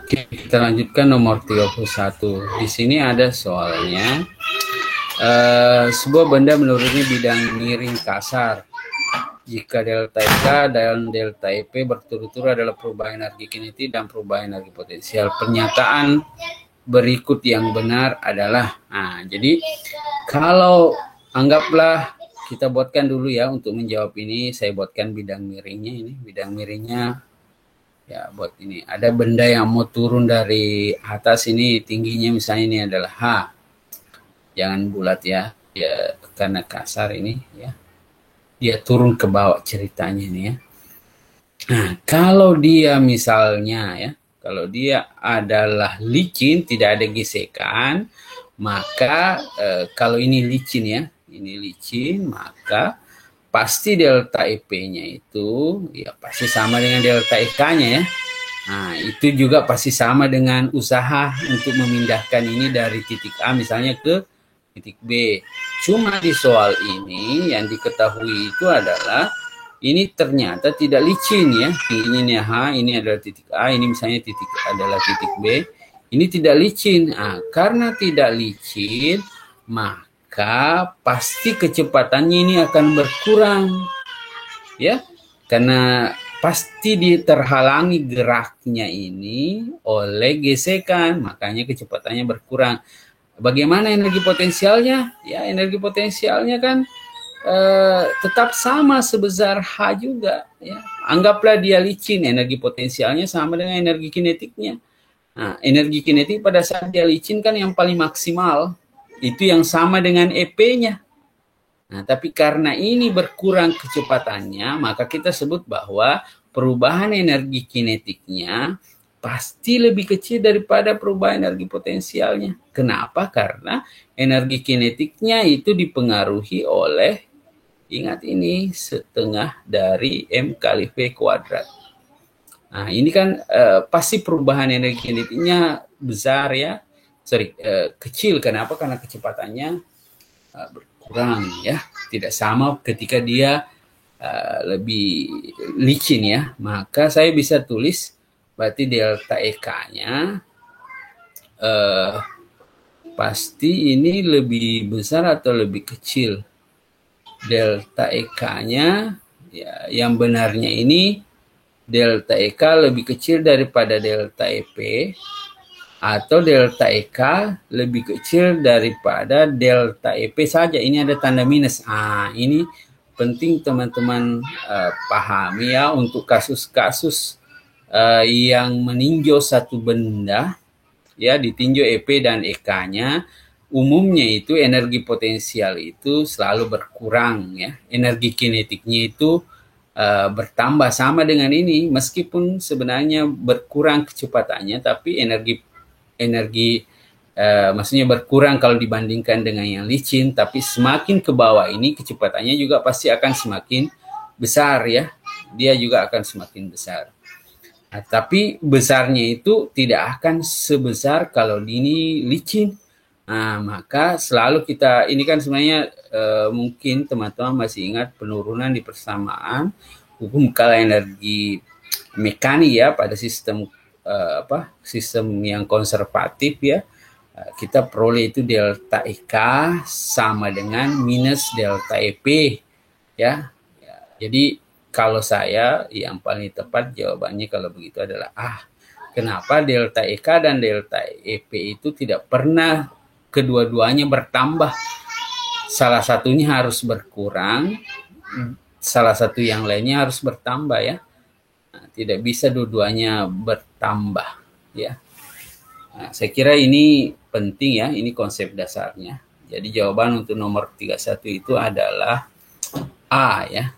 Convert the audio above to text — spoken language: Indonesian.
Oke, kita lanjutkan nomor 31. Di sini ada soalnya. Sebuah benda menuruni bidang miring kasar. Jika delta K dan delta EP berturut-turut adalah perubahan energi kinetik dan perubahan energi potensial. Pernyataan berikut yang benar adalah, jadi kalau anggaplah kita buatkan dulu ya untuk menjawab ini, saya buatkan bidang miringnya ini, bidang miringnya ya buat ini. Ada benda yang mau turun dari atas ini, tingginya misalnya ini adalah H. Jangan bulat ya, karena kasar ini ya. Dia turun ke bawah ceritanya nih ya. Nah, kalau dia misalnya ya, kalau dia adalah licin, tidak ada gesekan, maka kalau ini licin ya, ini licin, maka pasti delta EP-nya itu ya pasti sama dengan delta EK-nya ya. Nah, itu juga pasti sama dengan usaha untuk memindahkan ini dari titik A misalnya ke titik B. Cuma di soal ini yang diketahui itu adalah ini ternyata tidak licin ya. Ini H, ini adalah titik A, ini misalnya titik adalah titik B. Ini tidak licin. Nah, karena tidak licin, maka pasti kecepatannya ini akan berkurang. Ya. Karena pasti terhalangi geraknya ini oleh gesekan, makanya kecepatannya berkurang. Bagaimana energi potensialnya? Ya, energi potensialnya kan tetap sama sebesar H juga. Ya. Anggaplah dia licin, energi potensialnya sama dengan energi kinetiknya. Nah, energi kinetik pada saat dia licin kan yang paling maksimal. Itu yang sama dengan EP-nya. Nah, tapi karena ini berkurang kecepatannya, maka kita sebut bahwa perubahan energi kinetiknya pasti lebih kecil daripada perubahan energi potensialnya. Kenapa? Karena energi kinetiknya itu dipengaruhi oleh, ingat ini, setengah dari M kali V kuadrat. Nah, ini kan pasti perubahan energi kinetiknya besar ya. Kecil. Kenapa? Karena kecepatannya berkurang ya. Tidak sama ketika dia lebih licin ya. Maka saya bisa tulis berarti delta EK-nya pasti ini lebih besar atau lebih kecil. Delta EK-nya ya, yang benarnya ini delta EK lebih kecil daripada delta EP atau delta EK lebih kecil daripada delta EP saja. Ini ada tanda minus. Ini penting teman-teman pahami ya untuk kasus-kasus yang meninjau satu benda ya, ditinjau EP dan EK-nya, umumnya itu energi potensial itu selalu berkurang ya, energi kinetiknya itu bertambah sama dengan ini, meskipun sebenarnya berkurang kecepatannya, tapi energi maksudnya berkurang kalau dibandingkan dengan yang licin, tapi semakin ke bawah ini kecepatannya juga pasti akan semakin besar ya, dia juga akan semakin besar. Nah, tapi besarnya itu tidak akan sebesar kalau ini licin. Nah, maka selalu kita, ini kan sebenarnya mungkin teman-teman masih ingat penurunan di persamaan hukum skala energi mekanik ya pada sistem sistem yang konservatif ya. Kita peroleh itu delta EK sama dengan minus delta EP ya. Jadi kalau saya yang paling tepat jawabannya kalau begitu adalah kenapa delta EK dan delta EP itu tidak pernah kedua-duanya bertambah. Salah satunya harus berkurang, salah satu yang lainnya harus bertambah ya. Nah, tidak bisa dua-duanya bertambah ya. Nah, saya kira ini penting ya, ini konsep dasarnya. Jadi jawaban untuk nomor 31 itu adalah A ya.